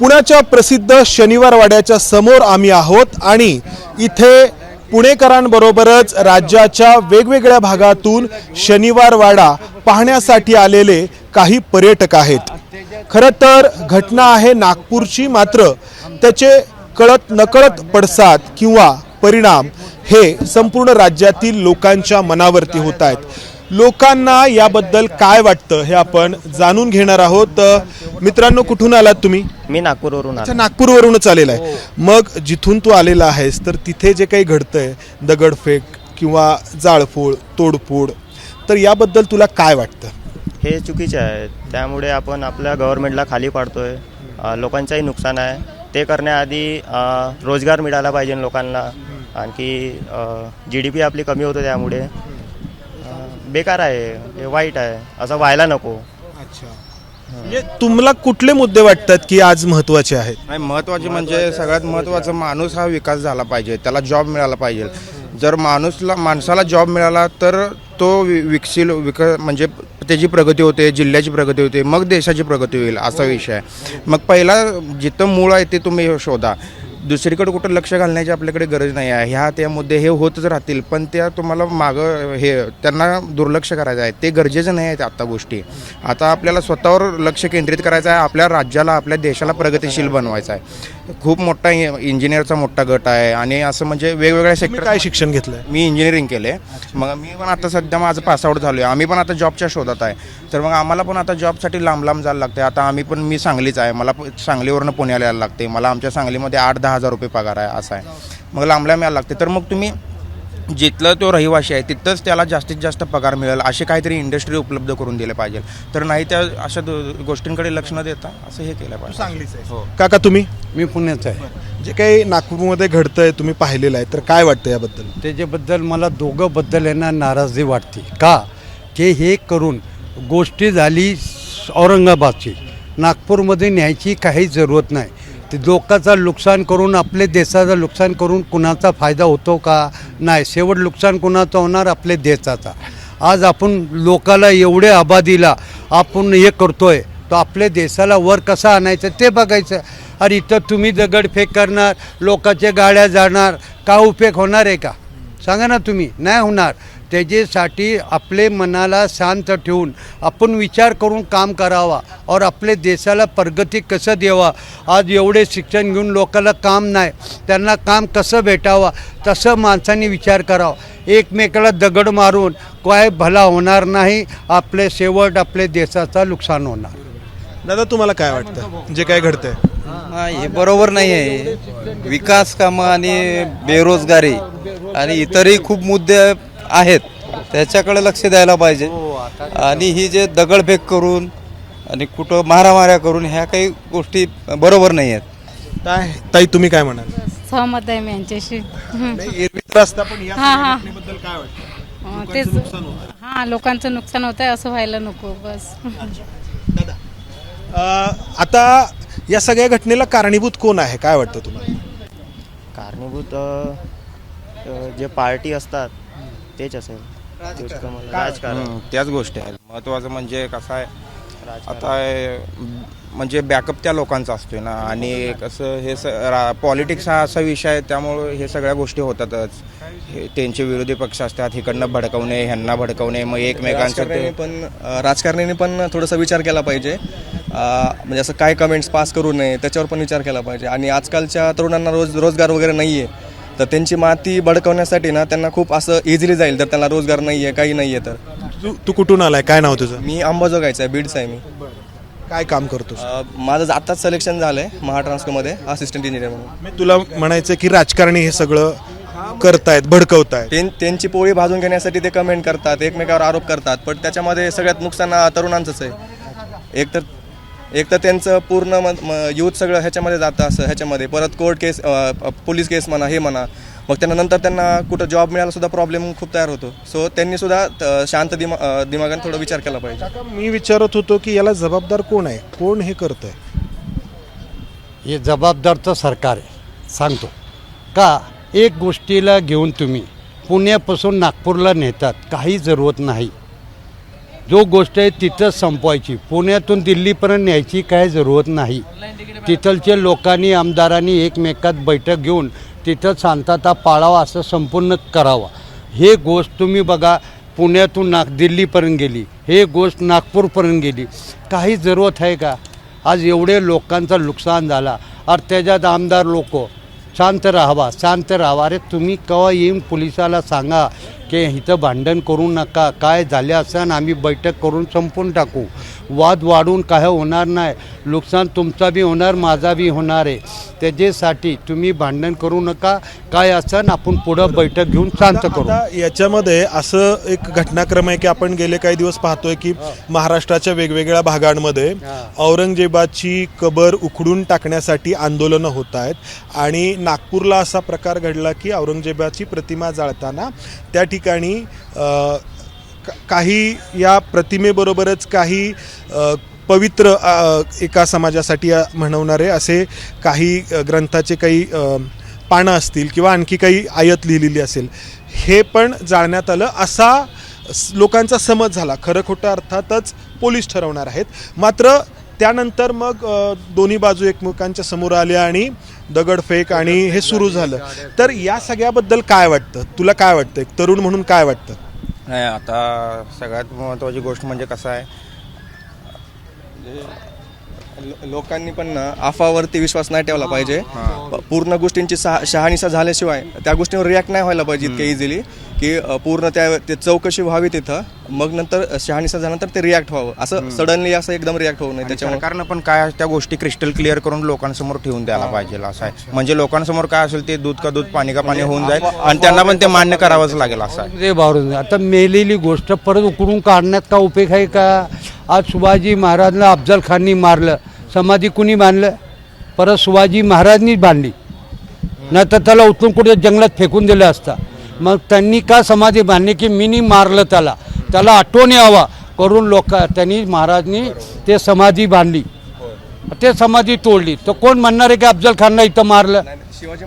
पुण्याच्या प्रसिद्ध शनिवार वाड्याच्या समोर आम्ही आहोत आणि इथे पुणेकरांबरोबरच राज्याच्या वेगवेगळ्या भागातून शनिवार वाडा पाहण्यासाठी आलेले काही पर्यटक आहेत। खरं तर घटना आहे नागपूरची, मात्र त्याचे कळत नकळत पडसाद किंवा परिणाम हे संपूर्ण राज्यातील लोकांच्या मनावरती होत आहेत। लोकांना याबद्दल काय वाटतं हे आपण जाणून घेणार आहोत। मित्रांनो, कुठून आलात तुम्ही? मी नागपूरवरून आलो। नागपूरवरूनच आलेला आहे। मग जिथून तू आलेला आहेस तर तिथे जे काही घडतंय, दगडफेक किंवा जाळपोळ, तोडफोड, तर याबद्दल तुला काय वाटतं? हे चुकीचे आहे। त्यामुळे आपण आपल्या गव्हर्नमेंटला खाली पाडतोय, लोकांचंही नुकसान आहे। ते करण्याआधी रोजगार मिळाला पाहिजे लोकांना, आणखी GDP आपली कमी होते, त्यामुळे बेकार आहे, हे वाईट आहे, असं व्हायला नको। अच्छा, म्हणजे तुम्हाला कुठले मुद्दे वाटतात की आज महत्त्वाचे आहेत? नाही, महत्त्वाचे म्हणजे सगळ्यात महत्त्वाचं माणूस हा विकास झाला पाहिजे, त्याला जॉब मिळाला पाहिजे। जर माणसाला जॉब मिळाला तर तो म्हणजे त्याची प्रगती होते, जिल्ह्याची प्रगती होते, मग देशाची प्रगती होईल, असा विषय आहे। मग पहिला जिथं मूळ आहे ते तुम्ही शोधा, दुसरीकडे कुठं लक्ष घालण्याची आपल्याकडे गरज नाही आहे। ह्या त्या मुद्दे हे होतच राहतील, पण त्या तुम्हाला मागं त्यांना दुर्लक्ष करायचं आहे, ते गरजेचं नाही आहे आता गोष्टी। आता आपल्याला स्वतःवर लक्ष केंद्रित करायचं आहे, आपल्या राज्याला, आपल्या देशाला प्रगतिशील बनवायचं आहे। खूप मोठा इंजिनियरचा मोठा गट आहे आणि असं म्हणजे वेगवेगळ्या सेक्टर। काय शिक्षण घेतलंय? मी इंजिनिअरिंग केले। मग मी पण आता सध्या माझं पासआउट झालो आहे। आम्ही पण आता जॉबच्या शोधात आहे, तर मग आम्हाला पण आता जॉबसाठी लांब जायला लागते। आता मी सांगलीच आहे, मला सांगलीवरनं पुण्याला यायला लागते। मला आमच्या सांगलीमध्ये 8-10 हजार रुपये पगार आहे, असं आहे। मग लांब यायला लागते, तर मग तुम्ही जिथलं तो रहिवासी आहे तिथंच त्याला जास्तीत जास्त पगार मिळेल असे काहीतरी इंडस्ट्री उपलब्ध करून दिले पाहिजे, तर नाही त्या अशा गोष्टींकडे लक्ष न देता असं हे केलं पाहिजे। सांगलीच आहे? हो। काका, तुम्ही? मी पुण्याचा आहे। जे काही नागपूरमध्ये घडतंय तुम्ही पाहिलेलं आहे, तर काय वाटतं याबद्दल? त्याच्याबद्दल मला दोघंबद्दल यांना नाराजी वाटते का की हे करून गोष्टी झाली औरंगाबादची, नागपूरमध्ये न्यायची काही जरूरत नाही। ते लोकांचं नुकसान करून, आपले देशाचं नुकसान करून कुणाचा फायदा होतो का? नाही, शेवट नुकसान कुणाचं होणार? आपल्या देशाचा। आज आपण लोकाला एवढे आबादीला आपण हे करतोय, तर आपल्या देशाला वर कसा आणायचं ते बघायचं। अरे इथं तुम्ही दगडफेक करणार, लोकांच्या गाड्या जाणार, का उपयोग होणार आहे का? सांगा ना तुम्ही, नाही होणार। त्याच्यासाठी आपले मनाला शांत ठेवून आपण विचार करून काम करावा और आपल्या देशाला प्रगती कसं द्यावा। आज एवढे शिक्षण घेऊन लोकांना काम नाही, त्यांना काम कसं भेटावं तसं माणसांनी विचार करावा। एकमेकाला दगड मारून काय भला होणार नाही, आपले शेवट आपल्या देशाचं नुकसान होणार। दादा, तुम्हाला काय वाटतं जे काय घडतंय? हे बरोबर नाही आहे। विकास कामं आणि बेरोजगारी आणि इतरही खूप मुद्दे आहेत, त्याच्याकडे लक्ष द्यायला पाहिजे। आणि ही जे दगडफेक करून आणि कुठं मारामाऱ्या करून ह्या काही गोष्टी बरोबर नाही आहेत। काय ताई, तुम्ही काय म्हणाल? सहमत आहे मी यांच्याशी। तेच, हां, लोकांचं नुकसान होत आहे, असं व्हायला नको बस। आता या सगळ्या घटनेला कारणीभूत कोण आहे, काय वाटतं तुम्हाला? कारणीभूत जे पार्टी असतात तेच असेल, राजकारण। त्याच गोष्टी आहेत। महत्त्वाचं म्हणजे कसं आहे, आता म्हणजे बॅकअप त्या लोकांचा असतोय ना, आणि कसं हे पॉलिटिक्स हा असा विषय आहे, त्यामुळं हे सगळ्या गोष्टी होतातच। त्यांचे विरोधी पक्ष असतात, इकडनं भडकवणे, ह्यांना भडकवणे, मग एकमेकांचं राजकारण्यांनी पण थोडासा विचार केला पाहिजे। म्हणजे असं काय कमेंट्स पास करू नये त्याच्यावर पण विचार केला पाहिजे। आणि आजकालच्या तरुणांना रोजगार वगैरे नाही आहे, तर त्यांची माती भडकवण्यासाठी ना त्यांना खूप असं इझिली जाईल, तर त्यांना रोजगार नाही आहे, काही नाही आहे। तर तू कुठून आलाय, काय नाव तुझं? मी अंबाजोगाईचा आहे, बीडचा आहे मी। काय काम करतोस? माझं आत्ताच सिलेक्शन झालं आहे महाट्रान्सकोमध्ये असिस्टंट इंजिनियर म्हणून। मी तुला म्हणायचं की राजकारणी हे सगळं करतायत, भडकवतायत, त्यांची पोळी भाजून घेण्यासाठी ते कमेंट करतात, एकमेकावर आरोप करतात, पण त्याच्यामध्ये सगळ्यात नुकसान तरुणांचंच आहे। एक तर त्यांचं पूर्ण यूथ सगळं ह्याच्यामध्ये जातं, असं ह्याच्यामध्ये परत कोर्ट केस, पोलीस केस म्हणा, हे म्हणा, मग नंतर त्यांना कुठं जॉब मिळायला सुद्धा प्रॉब्लेम खूप तयार होतो। सो त्यांनी सुद्धा शांत दिमागाने थोडा विचार केला पाहिजे। मी विचारत होतो की याला जबाबदार कोण आहे, कोण हे करतंय? हे जबाबदार तर सरकार आहे, सांगतो का। एक गोष्टीला घेऊन तुम्ही पुण्यापासून नागपूरला नेतात, काही जरूरत नाही। जो गोष्ट आहे तिथंच संपवायची, पुण्यातून दिल्लीपर्यंत न्यायची काय जरूरत नाही। तिथलचे लोकांनी आमदारांनी एकमेकात बैठक घेऊन तिथं शांतता पाळावा असं संपूर्ण करावं. हे गोष्ट तुम्ही बघा, पुण्यातून दिल्लीपर्यंत गेली, हे गोष्ट नागपूरपर्यंत गेली. काही जरूरत आहे का? आज एवढे लोकांचं नुकसान झाला आणि त्याच्यात आमदार लोक शांत राहावा. अरे तुम्ही केव्हा येऊन पोलिसाला सांगा की इथं भांडण करू नका, काय झाले असं आम्ही बैठक करून संपून टाकू. वाद वाढून काय होणार नाही, नुकसान तुमचा बी होणार, माझा बी होणार आहे. त्याच्यासाठी तुम्ही भांडण करू नका, काय असं आपण पुढं बैठक घेऊन शांत करू. आता याच्यामध्ये असं एक घटनाक्रम आहे की आपण गेले काही दिवस पाहतोय की महाराष्ट्राच्या वेगवेगळ्या भागांमध्ये औरंगजेबाची कबर उखडून टाकण्यासाठी आंदोलनं होत आहेत आणि नागपूरला असा प्रकार घडला की औरंगजेबाची प्रतिमा जाळताना त्या ठिकाणी काही या प्रतिमेबरोबरच काही पवित्र एका समाजासाठी म्हणवणारे असे काही ग्रंथाचे काही पानं असतील किंवा आणखी काही आयत लिहिलेली असेल, हे पण जाळण्यात आलं असा लोकांचा समज झाला. खरं खोटं अर्थातच पोलीस ठरवणार आहेत. मात्र त्यानंतर मग दोन्ही बाजू एकमेकांच्या समोर आल्या आणि दगडफेक आणि हे सुरू झालं. तर या सगळ्याबद्दल काय वाटतं तुला? काय वाटतं एक तरुण म्हणून काय वाटतं? नाही, आता सगळ्यात महत्त्वाची गोष्ट म्हणजे कसं आहे, लोकांनी पण ना अफवावरती विश्वास नाही ठेवला पाहिजे. पूर्ण गोष्टींची शहानिशा झाल्याशिवाय त्या गोष्टीवर रिॲक्ट नाही व्हायला पाहिजे इतक्या इझिली, की पूर्ण ते चौकशी व्हावी तिथं, मग नंतर शहानिशा झाल्यानंतर ते रिॲक्ट व्हावं. असं सडनली असं एकदम रिॲक्ट होऊ नये. त्याच्यामुळे सरकारनं पण काय त्या गोष्टी क्रिस्टल क्लिअर करून लोकांसमोर ठेवून द्यायला पाहिजे असं आहे. म्हणजे लोकांसमोर काय असेल ते दूध का दूध पाणी का पाणी होऊन जाईल आणि त्यांना पण ते मान्य करावंच लागेल असं आहे. ते बावरून आता मेलेली गोष्ट परत उकडून काढण्यात का उपयोग आहे का? आज शिवाजी महाराजला अफजल खाननी मारलं, समाधी कुणी बांधलं? परत शिवाजी महाराजनीच बांधली, नाही तर त्याला उचलून कुठे जंगलात फेकून दिलं असता. मग त्यांनी का समाधी बांधली की मीनी मारलं त्याला आठवण यावा करून त्यांनी महाराजनी ते समाधी बांधली, ते समाधी तोडली. तर कोण म्हणणार आहे की अफजल खानला इथं मारलं?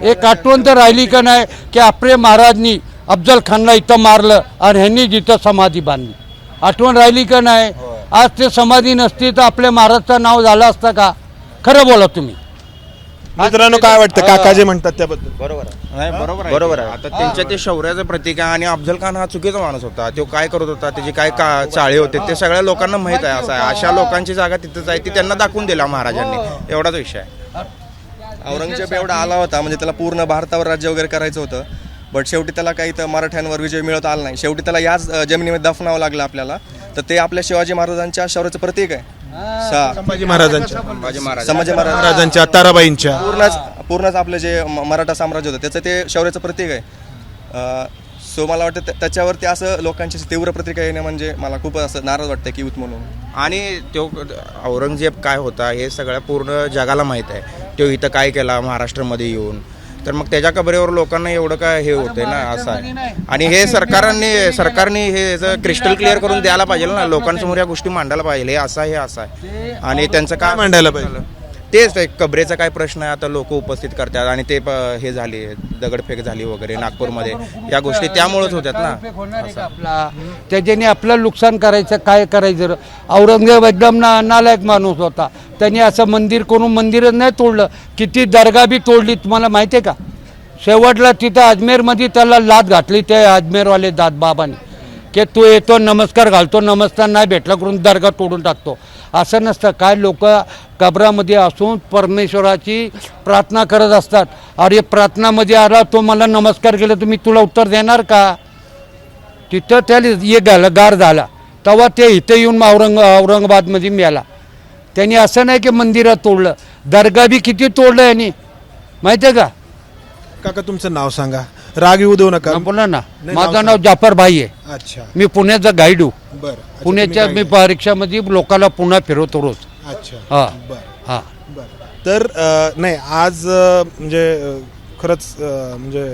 एक आठवण तर राहिली का नाही की आपले महाराजनी अफजल खानला इथं मारलं आणि ह्यांनी जिथं समाधी बांधली? आठवण राहिली का नाही? आज ते समाधी नसती तर आपल्या महाराजचं नाव झालं असतं का? खरं बोला तुम्ही. मित्रांनो, काय वाटतं काका जे म्हणतात त्याबद्दल? नाही, बरोबर आहे. आता त्यांच्या ते शौर्याचं प्रतीक आहे आणि अफजल खान हा चुकीचा माणूस होता. तो काय करत होता, त्याचे काय चाळे होते ते सगळ्या लोकांना माहीत आहे. असं आहे, अशा लोकांची जागा तिथंच आहे, ती त्यांना दाखवून दिला महाराजांनी, एवढाच विषय आहे. औरंगजेब एवढा आला होता म्हणजे त्याला पूर्ण भारतावर राज्य वगैरे करायचं होतं, बट शेवटी त्याला काही तर मराठ्यांवर विजय मिळवत आला नाही. शेवटी त्याला याच जमिनीमध्ये दफनावं लागलं आपल्याला. तर ते आपल्या शिवाजी महाराजांच्या शौर्याचं प्रतीक आहे. संभाजी महाराजांच्या संभाजी महाराजांच्या ताराबाईंच्या पूर्णच आपलं जे मराठा साम्राज्य होतं त्याचं ते शौर्याचं प्रतीक आहे. सो मला वाटतं त्याच्यावरती असं लोकांची तीव्र प्रतिक्रिया येणं म्हणजे मला खूप असं नाराज वाटतं की यूथ म्हणून. आणि तो औरंगजेब काय होता हे सगळ्या पूर्ण जगाला माहीत आहे. तो इथं काय केला महाराष्ट्रामध्ये येऊन, तर मग त्याच्या कबरेवर लोकांना एवढं काय हे होतंय ना, असं आहे. आणि हे सरकारने हे क्रिस्टल क्लिअर करून द्यायला पाहिजे ना, लोकांसमोर या गोष्टी मांडायला पाहिजे. हे असं आहे आणि त्यांचं काय मांडायला पाहिजे तेच कबरेचा काय प्रश्न आहे आता लोक उपस्थित करतात आणि ते हे झाली दगडफेक झाली वगैरे नागपूरमध्ये, या गोष्टी त्यामुळेच होत्यात ना. आपला त्याच्याने आपलं नुकसान करायचं, काय करायचं? औरंगजेब एकदम नालायक माणूस होता. त्यांनी असं मंदिर करून मंदिरच नाही तोडलं, किती दर्गा बी तोडली तुम्हाला माहिती आहे का? शेवटला तिथं अजमेरमध्ये त्याला लाद घातली ते अजमेरवाले बाबाने की तू येतो नमस्कार घालतो, नमस्कार नाही भेटला करून दर्गा तोडून टाकतो. असं नसतं. काय लोक कबरामध्ये असून परमेश्वराची प्रार्थना करत असतात. अरे प्रार्थनामध्ये आला तो मला नमस्कार केला, तुम्ही तुला उत्तर देणार का? तिथं त्याला ये गार झाला तेव्हा ते इथे येऊन औरंगाबादमध्ये मिळाला. त्यांनी असं नाही की मंदिरात तोडलं, दर्गा बी किती तोडलं यांनी माहिती आहे का? काका तुमचं नाव सांगा, राग येऊ देऊ नका. बोला ना. नाही, माझं नाव जाफर भाई आहे. अच्छा, मी पुण्याचा गाईड हो. बरं. पुण्याच्या मी परीक्षामध्ये लोकांना पुन्हा फिरवतो रोज. अच्छा, हा बरं हा. बरं. तर नाही आज म्हणजे खरंच म्हणजे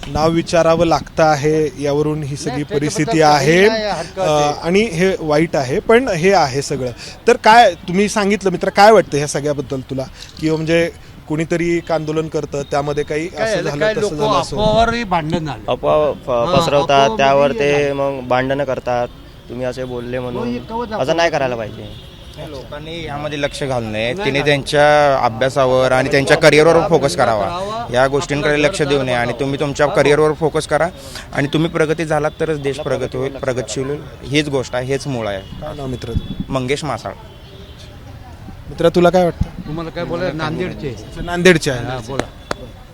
नाव विचारावं लागतं आहे, यावरून ही सगळी परिस्थिती आहे आणि हे वाईट आहे, पण हे आहे सगळं. तर काय तुम्ही सांगितलं मित्र, काय वाटतं ह्या सगळ्याबद्दल तुला? की म्हणजे कुणीतरी एक आंदोलन करतं त्यामध्ये काही असं झालं तसं झालं असं भांडण झालं, अफवा पसरवतात, त्यावर ते मग भांडणं करतात. तुम्ही असे बोलले म्हणून असं नाही करायला पाहिजे. लोकांनी यामध्ये लक्ष घालू नये. तिने त्यांच्या अभ्यासावर आणि त्यांच्या करिअरवर फोकस करावा. या गोष्टींकडे लक्ष देऊ नये आणि तुम्ही तुमच्या करिअरवर फोकस करा आणि तुम्ही प्रगती झालात तरच देश प्रगती होईल, प्रगतशील होईल. हीच गोष्ट आहे, हेच मूळ आहे. काय नाव मित्र? मंगेश मासाळ. मित्र तुला काय वाटतं? तुम्हाला काय बोला, नांदेडचे नांदेडचे आहे बोला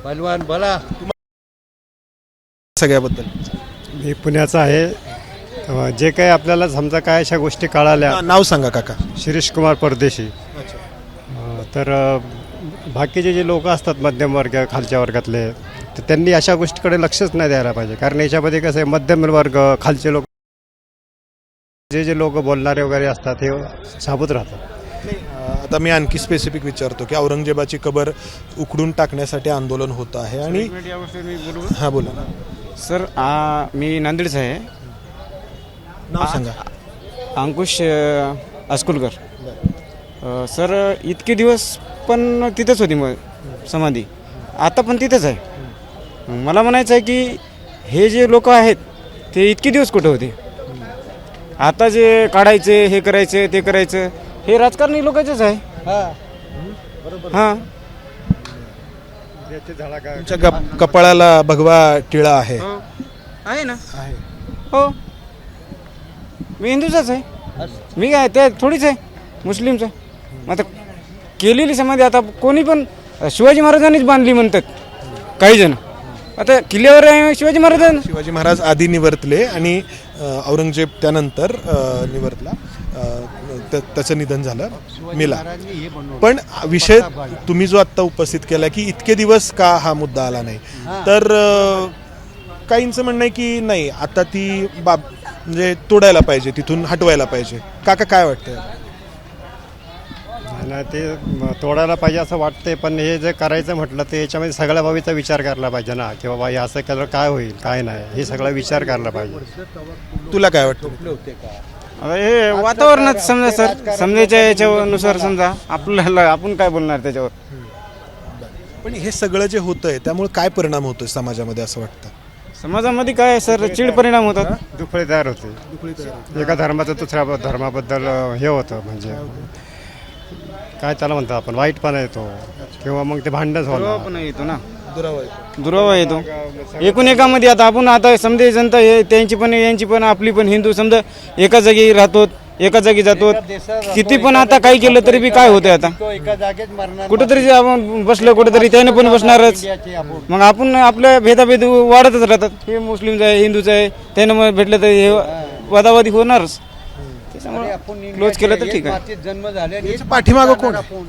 पहलवान बोला. सगळ्याबद्दल. मी पुण्याचा आहे. जे काही आपल्याला समजा काय अशा गोष्टी कळाल्या, नाव सांगा काका. शिरीष कुमार परदेशी. तर बाकीचे जे लोक असतात मध्यम वर्ग खालच्या वर्गातले, तर त्यांनी अशा गोष्टीकडे लक्षच नाही द्यायला पाहिजे. कारण याच्यामध्ये कसं आहे, मध्यम वर्ग खालचे लोक जे लोक बोलणारे वगैरे असतात हे साबूत राहतात. आता मी आणखी स्पेसिफिक विचारतो की औरंगजेबाची कबर उकडून टाकण्यासाठी आंदोलन होत आहे आणि हा बोला सर. मी नांदेडचा आहे. नाव सांगा. अंकुश अस्कुलकर. सर इतके दिवस पण तिथंच होती मग समाधी, आता पण तिथंच आहे. मला म्हणायचं आहे की हे जे लोक आहेत ते इतके दिवस कुठे होते? आता जे काढायचे, हे करायचं, ते करायचं, हे राजकारणी लोकांचेच आहे. हां, तुमच्या कपाळाला भगवा टिळा आहे. आहे ना. हो, मी हिंदूचाच आहे. मी काय ते थोडीच आहे मुस्लिमचं. आता केलेली समाधी आता कोणी पण शिवाजी महाराजांनीच बांधली म्हणतात काही जण. आता किल्ल्यावर आहे शिवाजी महाराजांना. शिवाजी महाराज आधी निवर्तले आणि औरंगजेब त्यानंतर निवर्तला. त्याचं निधन झालं, मेला. पण विषय तुम्ही जो आत्ता उपस्थित केला की इतके दिवस का हा मुद्दा आला नाही, तर काहींचं म्हणणं आहे की नाही, आता ती बाब म्हणजे तोडायला पाहिजे, तिथून हटवायला पाहिजे. काका काय वाटतं? नाही, ते तोडायला पाहिजे असं वाटतंय. पण हे जे करायचं म्हटलं तर याच्यामध्ये सगळ्या बाबीचा विचार करायला पाहिजे ना, की बाबा हे असं केलं काय होईल काय नाही, हे सगळा विचार करायला पाहिजे. तुला काय वाटतं? आता हे वातावरणात समजा सर, समजायच्या याच्यानुसार समजा आपल्याला, आपण काय बोलणार त्याच्यावर. पण हे सगळं जे होतंय त्यामुळे काय परिणाम होतोय समाजामध्ये असं वाटतं? समाजामध्ये काय सर चीड परिणाम होतात. दुफळे तयार होते. एका धर्माचं दुसऱ्या धर्माबद्दल हे होतं, म्हणजे काय त्याला म्हणतो आपण, वाईटपणा येतो किंवा मग ते भांडणच दुरावा होणार. पण येतो ना, दुरावा येतो एकूण एकामध्ये. आता आपण आता समजा जनता हे त्यांची पण यांची पण आपली पण हिंदू समजा एका जागी राहतो, एका जागी जातो. किती पण आता काही केलं तरी बी काय होतं, आता कुठेतरी आपण बसलं कुठेतरी त्याने पण बसणारच. मग आपण आपल्या भेदाभेद वाढतच राहतात. हे मुस्लिमचं आहे, हिंदूचं आहे, त्यानं मग भेटलं तर हे वादावादी होणारच. त्याच्यामुळे क्लोज केलं तर ठीक आहे. जन्म झाले. पाठीमागं कोण आहे?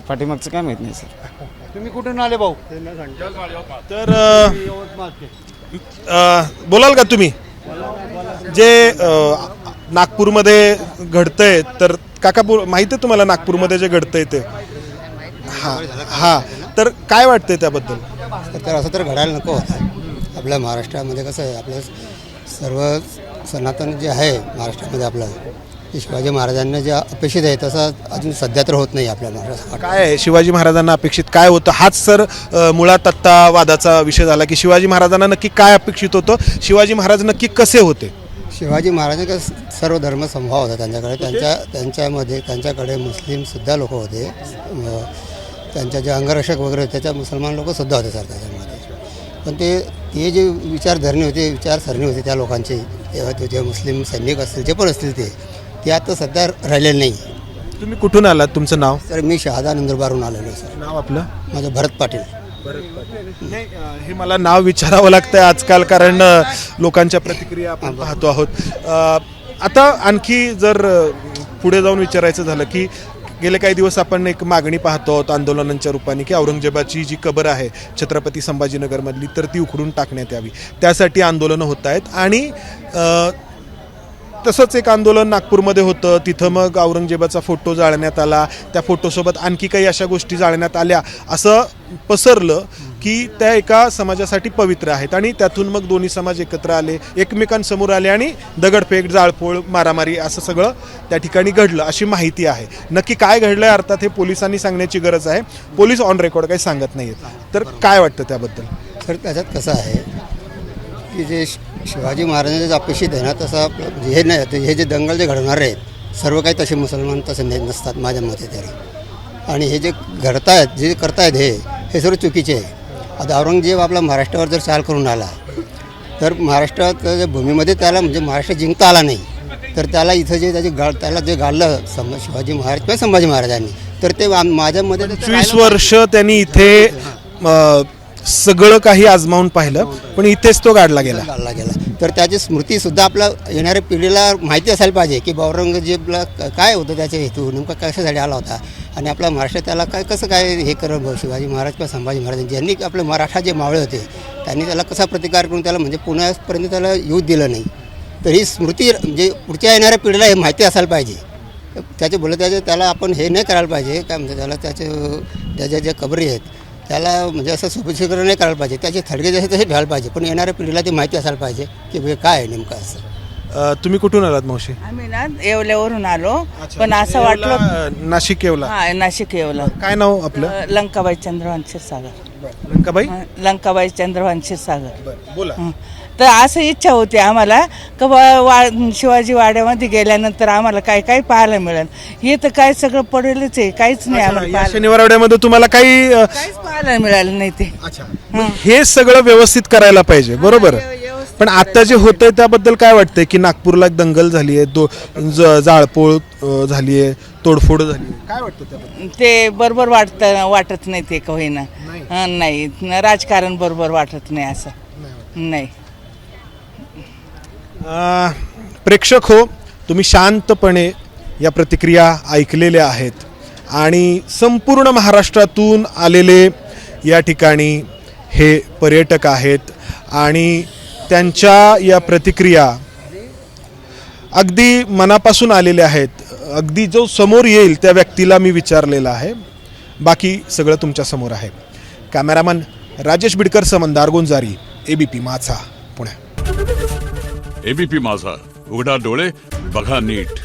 पाठीमागचं काय माहित नाही सर. तुम्ही कुठून आले भाऊ? तर बोलाल का तुम्ही जे नागपूरमध्ये घडतंय? तर काका माहिती आहे तुम्हाला नागपूरमध्ये जे घडतंय ते? हा, तर काय वाटतंय त्याबद्दल? तर असं तर घडायला नको होतं. आपल्या महाराष्ट्रामध्ये कसं आहे, आपलं सर्व सनातन जे आहे महाराष्ट्रामध्ये आपलं, ते शिवाजी महाराजांना जे अपेक्षित आहे तसं अजून सध्या तर होत नाही आपल्या महाराष्ट्रात. काय आहे शिवाजी महाराजांना अपेक्षित काय होतं? हाच सर मुळात आत्ता वादाचा विषय झाला की शिवाजी महाराजांना नक्की काय अपेक्षित होतं, शिवाजी महाराज नक्की कसे होते? शिवाजी महाराजांचा सर्व धर्म समभाव होता त्यांच्याकडे. त्यांच्यामध्ये त्यांच्याकडे मुस्लिमसुद्धा लोक होते, त्यांच्या जे अंगरक्षक वगैरे होते त्याच्या मुसलमान लोकसुद्धा होते सर त्याच्यामध्ये. पण ते जे विचारसरणी होती त्या लोकांची, जे मुस्लिम सैनिक असतील जे पण असतील ते आता सध्या राहिलेले नाही. तुम्ही कुठून आलात? तुमचं नाव? सर मी शहादा नंदुरबारहून आलेलो आहे सर. नाव आपलं? माझं भरत पाटील. नाही, हे मला नाव विचारावं लागतंय आजकाल, कारण लोकांच्या प्रतिक्रिया आपण पाहतो आहोत. आता आणखी जर पुढे जाऊन विचारायचं झालं की गेले काही दिवस आपण एक मागणी पाहतो आहोत आंदोलनांच्या रूपाने की औरंगजेबाची जी कबर आहे छत्रपती संभाजीनगरमधली, तर ती उखडून टाकण्यात यावी. त्यासाठी आंदोलनं होत आहेत. आणि तसंच एक आंदोलन नागपूरमध्ये होतं, तिथं मग औरंगजेबाचा फोटो जाळण्यात आला, त्या फोटोसोबत आणखी काही अशा गोष्टी जाळण्यात आल्या. असं पसरलं की त्या एका समाजासाठी पवित्र आहेत आणि त्यातून मग दोन्ही समाज एकत्र आले, एकमेकांसमोर आले आणि दगडफेक, जाळपोळ, मारामारी असं सगळं त्या ठिकाणी घडलं अशी माहिती आहे. नक्की काय घडलंय अर्थात हे पोलिसांनी सांगण्याची गरज आहे. पोलीस ऑन रेकॉर्ड काही सांगत नाही आहेत. तर काय वाटतं त्याबद्दल? तर त्याच्यात कसं आहे की जे शिवाजी महाराजांचे अपेक्षित आहे ना तसं हे नाही, हे जे दंगल जे घडवणार आहेत सर्व काही तसे मुसलमान तसे नसतात माझ्या मते तरी. आणि हे जे घडतायत जे करतायत हे सर्व चुकीचे आहे. आता औरंगजेब आपला महाराष्ट्रावर जर चाल करून आला तर महाराष्ट्राच्या भूमीमध्ये त्याला म्हणजे महाराष्ट्र जिंकता आला नाही, तर त्याला इथं जे त्याला जे गाडलं शिवाजी महाराज किंवा संभाजी महाराजांनी, तर ते माझ्या मते 20 वर्ष त्यांनी इथे सगळं काही आजमावून पाहिलं, पण इथेच तो गाडला गेला. तर त्याची स्मृतीसुद्धा आपल्या येणाऱ्या पिढीला माहिती असायला पाहिजे की औरंगजेबला काय होतं, त्याच्या हेतू नेमका कशासाठी आला होता आणि आपला महाराष्ट्र त्याला काय कसं काय हे करत शिवाजी महाराज किंवा संभाजी महाराज ज्यांनी आपले मराठा जे मावळे होते त्यांनी त्याला कसा प्रतिकार करून त्याला म्हणजे पुण्यापर्यंत त्याला येऊ दिलं नाही. तर ही स्मृती म्हणजे पुढच्या येणाऱ्या पिढीला हे माहिती असायला पाहिजे. त्याचे त्याला आपण हे नाही करायला पाहिजे काय म्हणतात त्याला त्याच्या ज्या कबरी आहेत त्याला म्हणजे असं सुपचिकरण नाही करायला पाहिजे, त्याचे थडगे जसे तसे ठेवायला पाहिजे, पण येणाऱ्या पिढीला ते माहिती असायला पाहिजे की हे काय आहे नेमकं असं. तुम्ही कुठून आलात मावशी? आम्ही ना येवल्यावरून आलो, पण असं वाटलं नाशिक येवला. हा नाशिक येवला. काय नाव आपलं? लंकाबाई चंद्रभान क्षीरसागर. लंकाबाई चंद्रभान क्षीरसागर. बोला. तर असं इच्छा होती आम्हाला का शिवाजी वाड्यामध्ये गेल्यानंतर आम्हाला काय काय पाहायला मिळेल. हे तर काय सगळं पडलेलंच आहे, काहीच नाही आम्हाला शनिवार वाड्यामध्ये तुम्हाला काही काहीच पाहायला मिळालं नाही ते. हे सगळं व्यवस्थित करायला पाहिजे, बरोबर. पण आता जे होतंय त्याबद्दल काय वाटतंय की नागपूरला एक दंगल झाली आहे, जाळपोळ झाली आहे, तोडफोड झाली आहे, काय वाटतं त्याबद्दल? ते बरोबर वाटत नाही ते होईना. नाही राजकारण बरोबर वाटत नाही असं नाही. प्रेक्षक हो, तुम्ही शांतपणे या प्रतिक्रिया ऐकलेल्या आहेत आणि संपूर्ण महाराष्ट्रातून आलेले या ठिकाणी हे पर्यटक आहेत आणि त्यांच्या या प्रतिक्रिया अगदी मनापासून आलेल्या आहेत. अगदी जो समोर येईल त्या व्यक्तीला मी विचारलेलं आहे, बाकी सगळं तुमच्या समोर आहे. कॅमेरामन राजेश बिडकर सह मंदार गोंजारी, ABP माझा, पुणे. ABP माझा, उघडा डोळे बघा नीट.